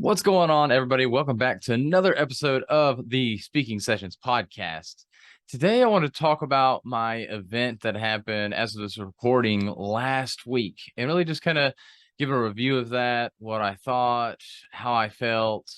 What's going on, everybody? Welcome back to another episode of the Speaking Sessions podcast. Today, I want to talk about my event that happened as of this recording last week and really just kind of give a review of that, what I thought, how I felt,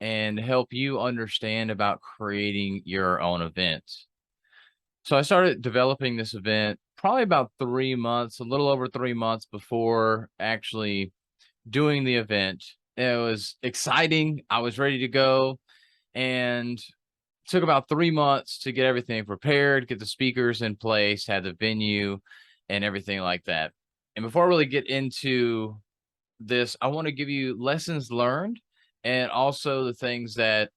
and help you understand about creating your own event. So I started developing this event probably about 3 months, a little over 3 months before actually doing the event. It was exciting. I was ready to go, and took about 3 months to get everything prepared, get the speakers in place, had the venue and everything like that. And before I really get into this, I want to give you lessons learned and also the things that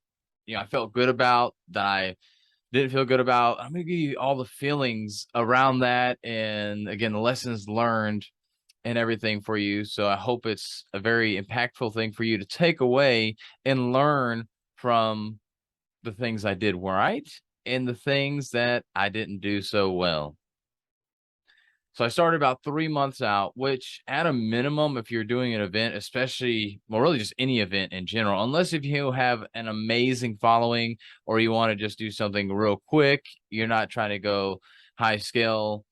I felt good about, that I didn't feel good about. I'm going to give you all the feelings around that, and again, the lessons learned and everything for you. So I hope it's a very impactful thing for you to take away and learn from the things I did right and the things that I didn't do so well. So I started about 3 months out, which at a minimum, if you're doing an event, especially, well, really just any event in general, unless if you have an amazing following or you want to just do something real quick, you're not trying to go high scale,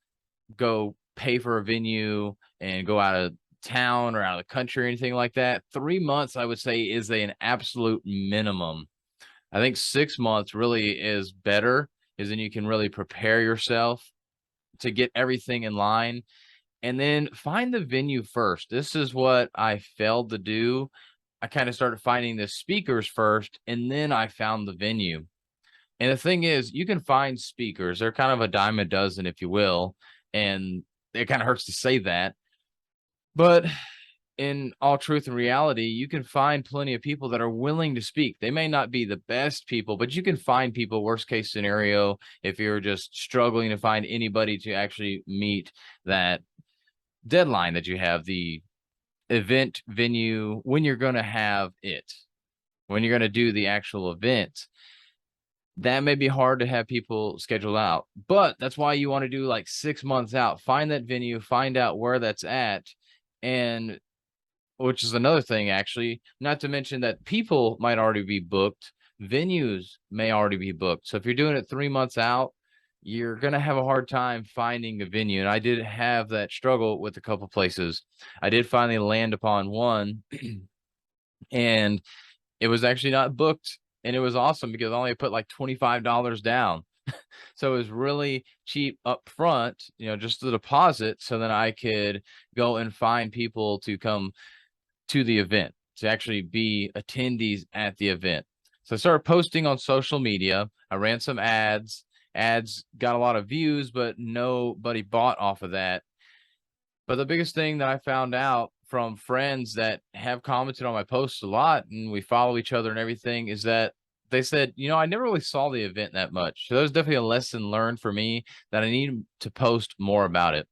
go pay for a venue and go out of town or out of the country or anything like that. 3 months, I would say, is an absolute minimum. I think 6 months really is better, is then you can really prepare yourself to get everything in line, and then find the venue first. This is what I failed to do. I kind of started finding the speakers first, and then I found the venue. And the thing is, you can find speakers. They're kind of a dime a dozen, if you will. And it kind of hurts to say that. But in all truth and reality, you can find plenty of people that are willing to speak. They may not be the best people, but you can find people, worst case scenario, if you're just struggling to find anybody to actually meet that deadline that you have, the event venue, when you're going to have it, when you're going to do the actual event. That may be hard to have people schedule out, but that's why you want to do like 6 months out. Find that venue, find out where that's at, and which is another thing, actually, not to mention that people might already be booked, venues may already be booked. So if you're doing it 3 months out, you're going to have a hard time finding a venue. And I did have that struggle with a couple places. I did finally land upon one, and it was actually not booked. And it was awesome because I only put like $25 down. So it was really cheap up front, just the deposit. So then I could go and find people to come to the event, to actually be attendees at the event. So I started posting on social media. I ran some ads. Ads got a lot of views, but nobody bought off of that. But the biggest thing that I found out from friends that have commented on my posts a lot, and we follow each other and everything, is that they said, I never really saw the event that much. So that was definitely a lesson learned for me, that I need to post more about it.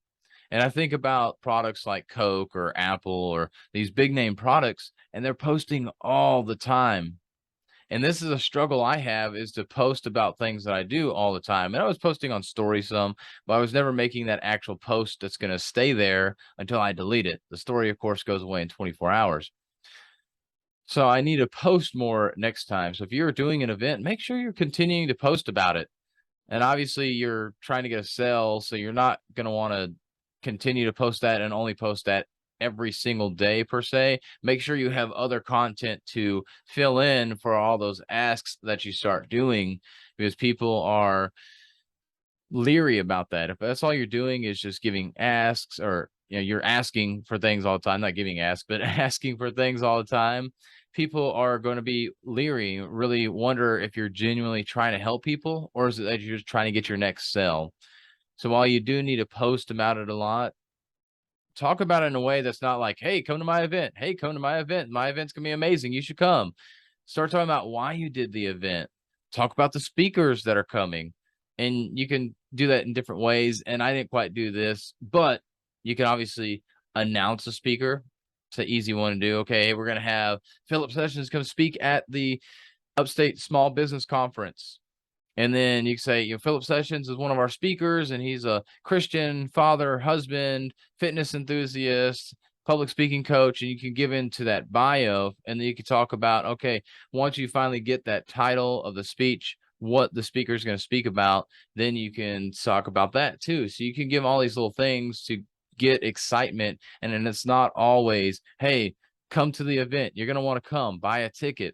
And I think about products like Coke or Apple or these big name products, and they're posting all the time. And this is a struggle I have, is to post about things that I do all the time. And I was posting on story some, but I was never making that actual post that's going to stay there until I delete it. The story, of course, goes away in 24 hours. So I need to post more next time. So if you're doing an event, make sure you're continuing to post about it. And obviously you're trying to get a sale, so you're not going to want to continue to post that and only post that every single day per se. Make sure you have other content to fill in for all those asks that you start doing, because people are leery about that. If that's all you're doing is just giving asks, or you're asking for things all the time, not giving asks, but asking for things all the time, people are going to be leery, really wonder if you're genuinely trying to help people, or is it that you're just trying to get your next sale. So while you do need to post about it a lot, talk about it in a way that's not like, hey, come to my event. Hey, come to my event. My event's going to be amazing. You should come. Start talking about why you did the event. Talk about the speakers that are coming. And you can do that in different ways. And I didn't quite do this, but you can obviously announce a speaker. It's an easy one to do. Okay, we're going to have Philip Sessions come speak at the Upstate Small Business Conference. And then you can say, Philip Sessions is one of our speakers, and he's a Christian father, husband, fitness enthusiast, public speaking coach, and you can give into that bio, and then you can talk about, okay, once you finally get that title of the speech, what the speaker is going to speak about, then you can talk about that too. So you can give all these little things to get excitement. And then it's not always, hey, come to the event. You're going to want to come buy a ticket.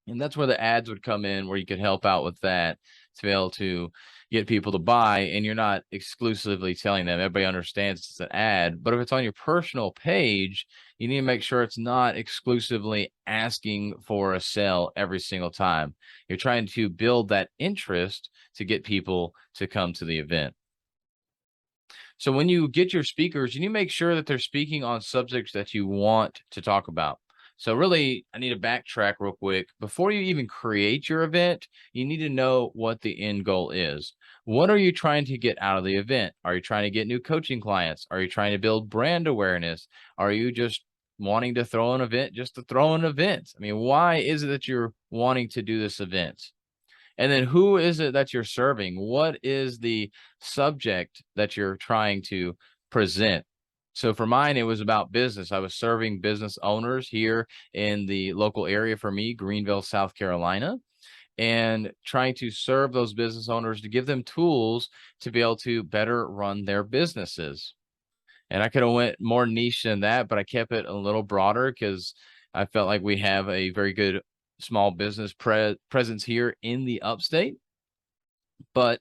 And that's where the ads would come in, where you could help out with that to be able to get people to buy. And you're not exclusively telling them. Everybody understands it's an ad. But if it's on your personal page, you need to make sure it's not exclusively asking for a sale every single time. You're trying to build that interest to get people to come to the event. So when you get your speakers, you need to make sure that they're speaking on subjects that you want to talk about. So really, I need to backtrack real quick. Before you even create your event, you need to know what the end goal is. What are you trying to get out of the event? Are you trying to get new coaching clients? Are you trying to build brand awareness? Are you just wanting to throw an event just to throw an event? I mean, why is it that you're wanting to do this event? And then who is it that you're serving? What is the subject that you're trying to present? So for mine, it was about business. I was serving business owners here in the local area for me, Greenville, South Carolina, and trying to serve those business owners to give them tools to be able to better run their businesses. And I could have went more niche than that, but I kept it a little broader because I felt like we have a very good small business presence here in the upstate. But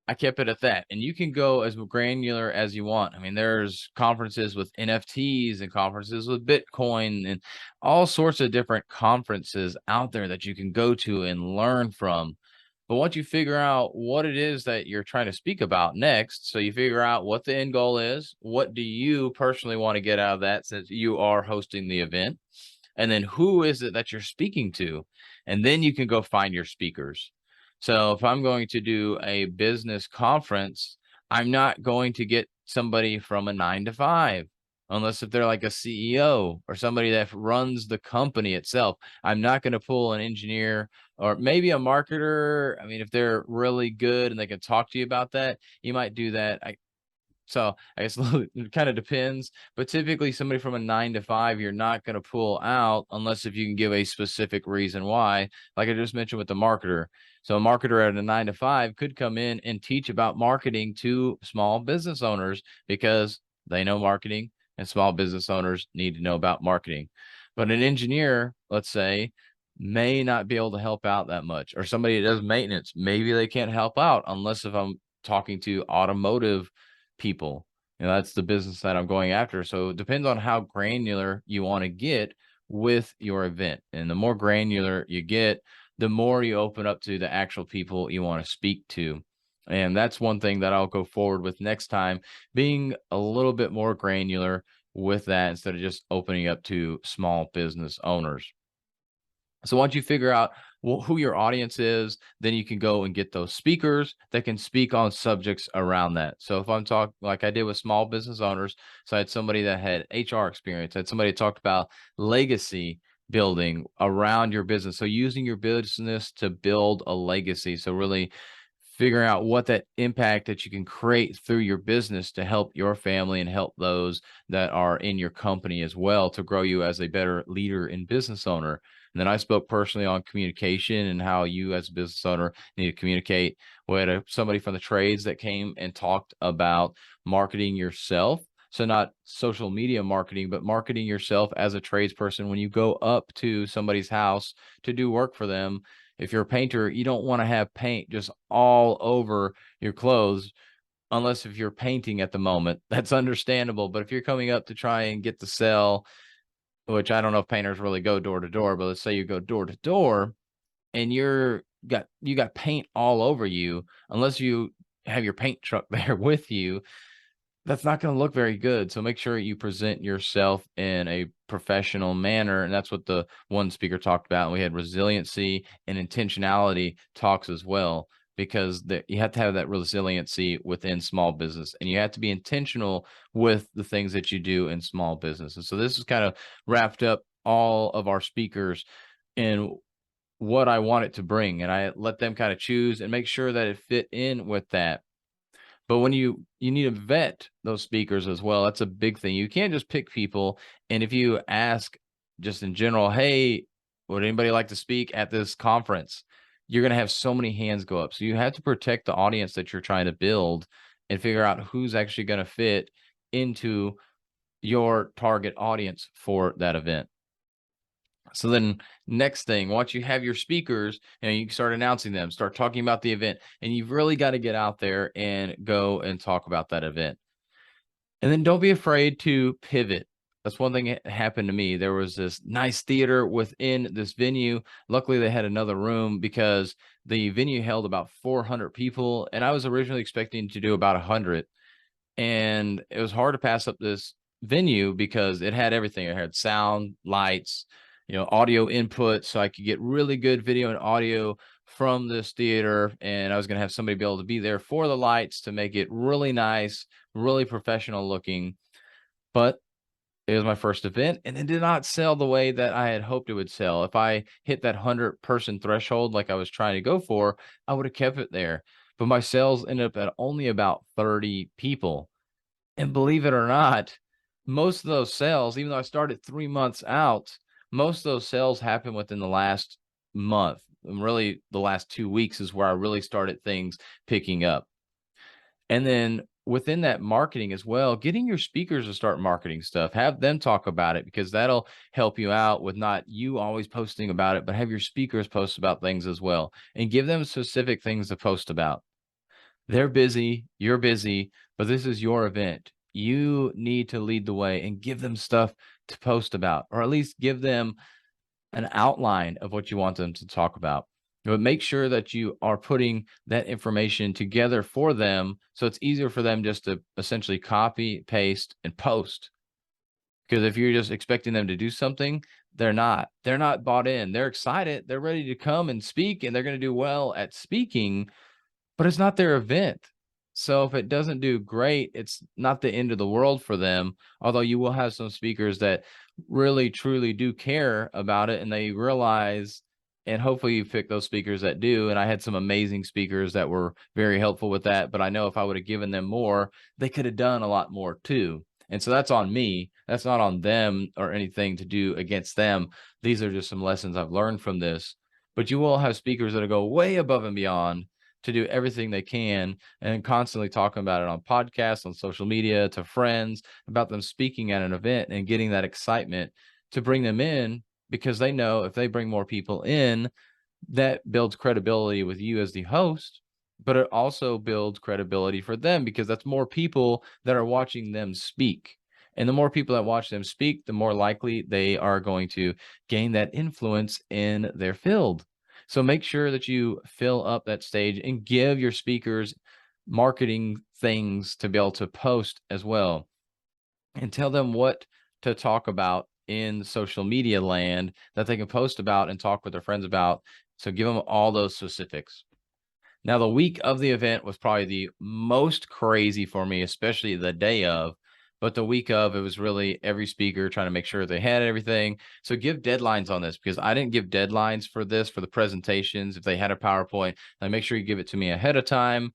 I kept it at that. And you can go as granular as you want. I mean, there's conferences with NFTs and conferences with Bitcoin and all sorts of different conferences out there that you can go to and learn from. But once you figure out what it is that you're trying to speak about next, so you figure out what the end goal is, what do you personally want to get out of that since you are hosting the event, and then who is it that you're speaking to, and then you can go find your speakers. So if I'm going to do a business conference, I'm not going to get somebody from a 9 to 5 unless if they're like a CEO or somebody that runs the company itself. I'm not going to pull an engineer or maybe a marketer. I mean, if they're really good and they can talk to you about that, you might do that. So I guess it kind of depends, but typically somebody from a 9 to 5, you're not going to pull out unless if you can give a specific reason why, like I just mentioned with the marketer. So a marketer at a 9 to 5 could come in and teach about marketing to small business owners because they know marketing and small business owners need to know about marketing. But an engineer, let's say, may not be able to help out that much, or somebody that does maintenance, maybe they can't help out unless if I'm talking to automotive people. That's the business that I'm going after. So it depends on how granular you want to get with your event. And the more granular you get, the more you open up to the actual people you want to speak to. And that's one thing that I'll go forward with next time, being a little bit more granular with that instead of just opening up to small business owners. So once you figure out who your audience is, then you can go and get those speakers that can speak on subjects around that. So if I'm talking like I did with small business owners, so I had somebody that had HR experience, I had somebody that talked about legacy building around your business. So using your business to build a legacy. So really figuring out what that impact that you can create through your business to help your family and help those that are in your company as well to grow you as a better leader and business owner. And then I spoke personally on communication and how you as a business owner need to communicate. We had somebody from the trades that came and talked about marketing yourself. So not social media marketing, but marketing yourself as a tradesperson. When you go up to somebody's house to do work for them, if you're a painter, you don't want to have paint just all over your clothes unless if you're painting at the moment. That's understandable. But if you're coming up to try and get the sell, which I don't know if painters really go door to door, but let's say you go door to door and you got paint all over you, unless you have your paint truck there with you, that's not going to look very good. So make sure you present yourself in a professional manner. And that's what the one speaker talked about. And we had resiliency and intentionality talks as well, because you have to have that resiliency within small business, and you have to be intentional with the things that you do in small business. And so this is kind of wrapped up all of our speakers and what I want it to bring. And I let them kind of choose and make sure that it fit in with that. But when you need to vet those speakers as well. That's a big thing. You can't just pick people. And if you ask just in general, hey, would anybody like to speak at this conference? You're going to have so many hands go up. So you have to protect the audience that you're trying to build and figure out who's actually going to fit into your target audience for that event. So then next thing, once you have your speakers and you start announcing them, start talking about the event, and you've really got to get out there and go and talk about that event. And then don't be afraid to pivot. That's one thing that happened to me. There was this nice theater within this venue. Luckily, they had another room because the venue held about 400 people, and I was originally expecting to do about 100. And it was hard to pass up this venue because it had everything. It had sound, lights, audio input, so I could get really good video and audio from this theater. And I was going to have somebody be able to be there for the lights to make it really nice, really professional looking. But it was my first event, and it did not sell the way that I had hoped it would sell. If I hit that 100-person threshold like I was trying to go for, I would have kept it there. But my sales ended up at only about 30 people. And believe it or not, most of those sales, even though I started 3 months out, most of those sales happened within the last month. And really, the last 2 weeks is where I really started things picking up. And then within that marketing as well, getting your speakers to start marketing stuff, have them talk about it, because that'll help you out with not you always posting about it, but have your speakers post about things as well, and give them specific things to post about. They're busy, you're busy, but this is your event. You need to lead the way and give them stuff to post about, or at least give them an outline of what you want them to talk about. But make sure that you are putting that information together for them so it's easier for them just to essentially copy, paste, and post. Because if you're just expecting them to do something, they're not. They're not bought in. They're excited. They're ready to come and speak, and they're going to do well at speaking, but it's not their event. So if it doesn't do great, it's not the end of the world for them. Although you will have some speakers that really truly do care about it, and they realize, and hopefully you pick those speakers that do. And I had some amazing speakers that were very helpful with that, but I know if I would have given them more, they could have done a lot more too. And so that's on me. That's not on them or anything to do against them. These are just some lessons I've learned from this. But you will have speakers that go way above and beyond to do everything they can, and constantly talking about it on podcasts, on social media, to friends, about them speaking at an event and getting that excitement to bring them in, because they know if they bring more people in, that builds credibility with you as the host, but it also builds credibility for them because that's more people that are watching them speak. And the more people that watch them speak, the more likely they are going to gain that influence in their field. So make sure that you fill up that stage and give your speakers marketing things to be able to post as well, and tell them what to talk about in social media land that they can post about and talk with their friends about. So give them all those specifics. Now, the week of the event was probably the most crazy for me, especially the day of. But the week of, it was really every speaker trying to make sure they had everything. So give deadlines on this, because I didn't give deadlines for this, for the presentations. If they had a PowerPoint, then make sure you give it to me ahead of time.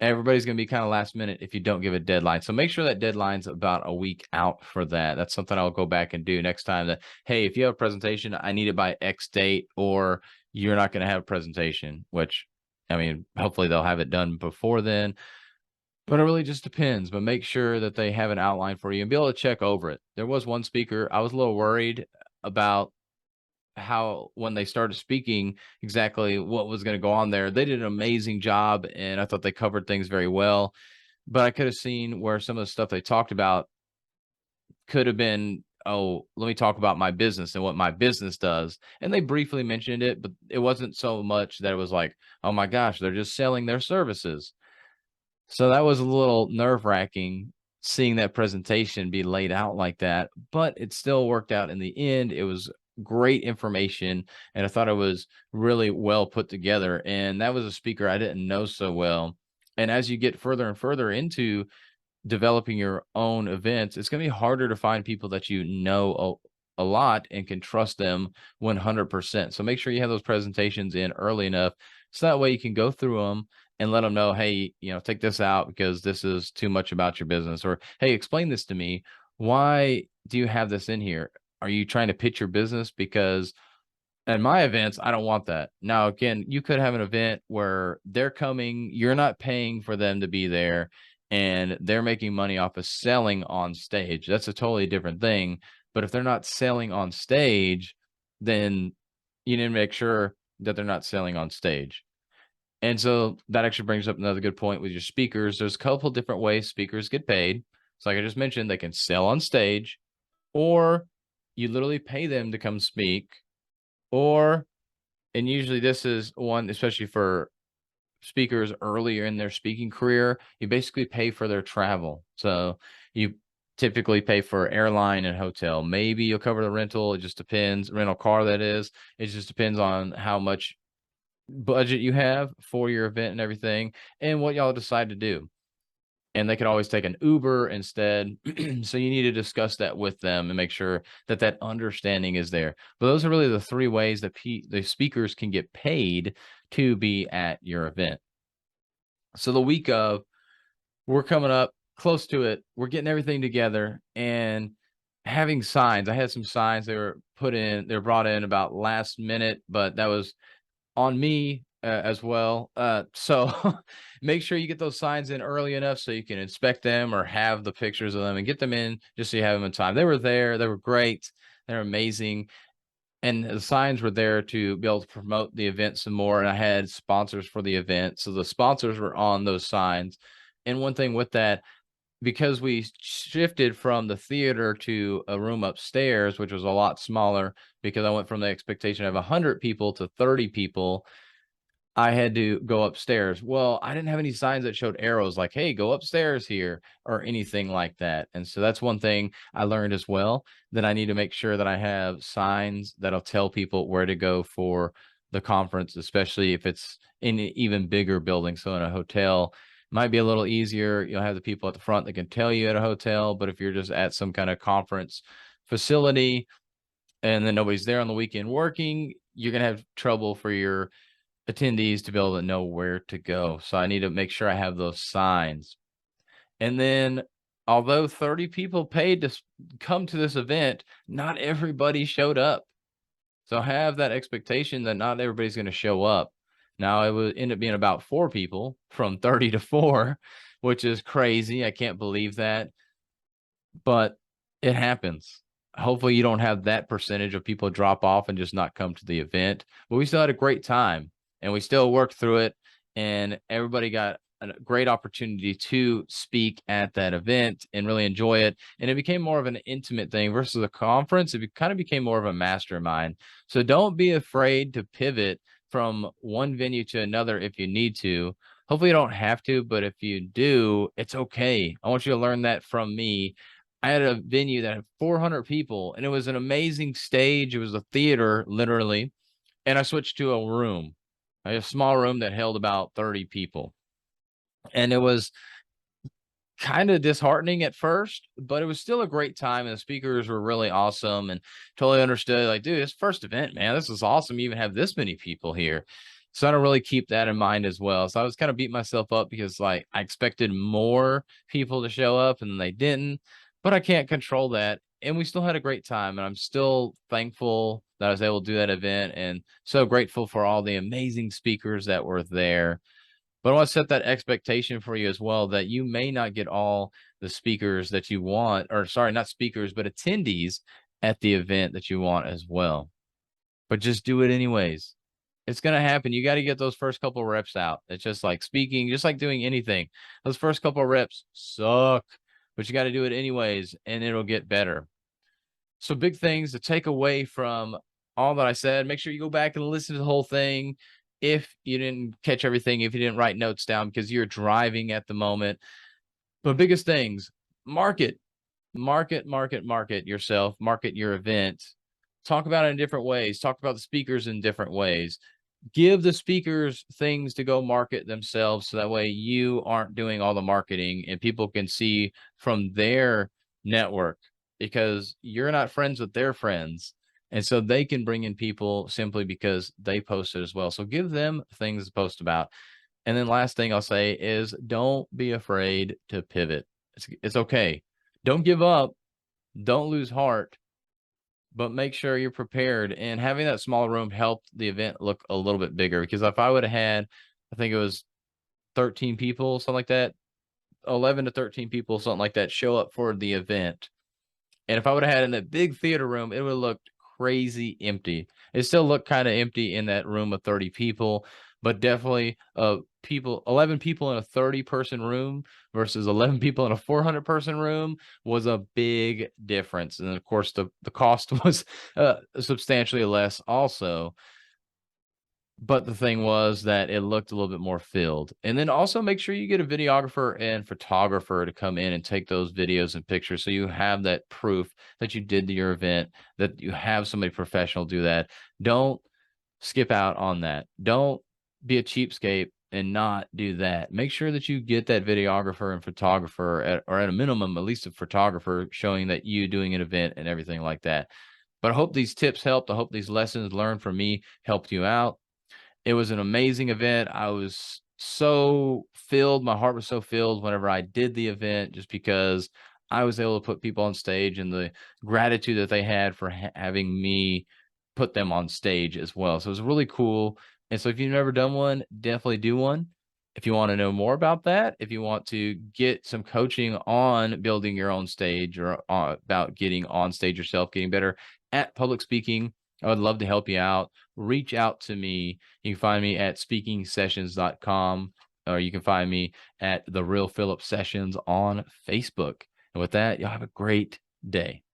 Everybody's going to be kind of last minute if you don't give a deadline. So make sure that deadline's about a week out for that. That's something I'll go back and do next time. That, hey, if you have a presentation, I need it by X date, or you're not going to have a presentation, which, I mean, hopefully they'll have it done before then. But it really just depends. But make sure that they have an outline for you and be able to check over it. There was one speaker, I was a little worried about how, when they started speaking, exactly what was going to go on there. They did an amazing job, and I thought they covered things very well. But I could have seen where some of the stuff they talked about could have been, oh, let me talk about my business and what my business does. And they briefly mentioned it, but it wasn't so much that it was like, oh my gosh, they're just selling their services. So that was a little nerve-wracking, seeing that presentation be laid out like that, but it still worked out in the end. It was great information, and I thought it was really well put together. And that was a speaker I didn't know so well. And as you get further and further into developing your own events, it's going to be harder to find people that you know a lot and can trust them 100%. So make sure you have those presentations in early enough, so that way you can go through them and let them know, hey, take this out because this is too much about your business. Or, hey, explain this to me. Why do you have this in here? Are you trying to pitch your business? Because at my events, I don't want that. Now, again, you could have an event where they're coming, you're not paying for them to be there, and they're making money off of selling on stage. That's a totally different thing. But if they're not selling on stage, then you need to make sure that they're not selling on stage. And so that actually brings up another good point with your speakers. There's a couple different ways speakers get paid. So like I just mentioned, they can sell on stage, or you literally pay them to come speak, or, and usually this is one, especially for speakers earlier in their speaking career, you basically pay for their travel. So you typically pay for airline and hotel. Maybe you'll cover the rental. It just depends. Rental car, that is. It just depends on how much budget you have for your event and everything, and what y'all decide to do. And they could always take an Uber instead. So you need to discuss that with them and make sure that that understanding is there. But those are really the three ways that the speakers can get paid to be at your event. So the week of, we're coming up close to it. We're getting everything together and having signs. I had some signs they were brought in about last minute, but that was on me as well. So make sure you get those signs in early enough so you can inspect them or have the pictures of them and get them in just so you have them in time. They were there. They were great. They're amazing. And the signs were there to be able to promote the event some more. And I had sponsors for the event. So the sponsors were on those signs. And one thing with that, because we shifted from the theater to a room upstairs, which was a lot smaller, because I went from the expectation of 100 people to 30 people, I had to go upstairs. Well, I didn't have any signs that showed arrows like, hey, go upstairs here, or anything like that. And so that's one thing I learned as well, that I need to make sure that I have signs that'll tell people where to go for the conference, especially if it's in an even bigger building. So in a hotel, might be a little easier. You'll have the people at the front that can tell you at a hotel. But if you're just at some kind of conference facility and then nobody's there on the weekend working, you're going to have trouble for your attendees to be able to know where to go. So I need to make sure I have those signs. And then, although 30 people paid to come to this event, not everybody showed up. So have that expectation that not everybody's going to show up. Now, it would end up being about 4 people from 30 to 4, which is crazy. I can't believe that, but it happens. Hopefully you don't have that percentage of people drop off and just not come to the event. But we still had a great time, and we still worked through it, and everybody got a great opportunity to speak at that event and really enjoy it. And it became more of an intimate thing versus a conference. It kind of became more of a mastermind. So don't be afraid to pivot from one venue to another if you need to. Hopefully you don't have to, but if you do, it's okay. I want you to learn that from me. I had a venue that had 400 people, and it was an amazing stage. It was a theater, literally. And I switched to a room, a small room that held about 30 people. And it was kind of disheartening at first, but it was still a great time. And the speakers were really awesome and totally understood. Like, dude, it's first event, man. This is awesome. You even have this many people here. So I don't really keep that in mind as well. So I was kind of beating myself up because, like, I expected more people to show up and they didn't, but I can't control that. And we still had a great time. And I'm still thankful that I was able to do that event, and so grateful for all the amazing speakers that were there. But I want to set that expectation for you as well, that you may not get all the speakers that you want, or sorry, not speakers, but attendees at the event that you want as well. But just do it anyways. It's going to happen. You got to get those first couple reps out. It's just like speaking, just like doing anything. Those first couple reps suck, but you got to do it anyways, and it'll get better. So big things to take away from all that I said. Make sure you go back and listen to the whole thing if you didn't catch everything, if you didn't write notes down because you're driving at the moment. But biggest things, market yourself, market your event. Talk about it in different ways. Talk about the speakers in different ways. Give the speakers things to go market themselves, so that way you aren't doing all the marketing and people can see from their network, because you're not friends with their friends. And so they can bring in people simply because they posted as well. So give them things to post about. And then last thing I'll say is don't be afraid to pivot. It's okay. Don't give up. Don't lose heart, but make sure you're prepared. And having that small room helped the event look a little bit bigger, because if I would have had, I think it was 13 people, something like that, 11 to 13 people, something like that, show up for the event. And if I would have had in that big theater room, it would have looked crazy empty. It still looked kind of empty in that room of 30 people, but definitely 11 people in a 30-person room versus 11 people in a 400-person room was a big difference. And of course, the cost was substantially less also. But the thing was that it looked a little bit more filled. And then also make sure you get a videographer and photographer to come in and take those videos and pictures, so you have that proof that you did your event, that you have somebody professional do that. Don't skip out on that. Don't be a cheapskate and not do that. Make sure that you get that videographer and photographer, or at a minimum, at least a photographer showing that you doing an event and everything like that. But I hope these tips helped. I hope these lessons learned from me helped you out. It was an amazing event. I was so filled. My heart was so filled whenever I did the event, just because I was able to put people on stage, and the gratitude that they had for having me put them on stage as well. So it was really cool. And so if you've never done one, definitely do one. If you want to know more about that, if you want to get some coaching on building your own stage, or about getting on stage yourself, getting better at public speaking, I would love to help you out. Reach out to me. You can find me at speakingsessions.com, or you can find me at The Real Philip Sessions on Facebook. And with that, y'all have a great day.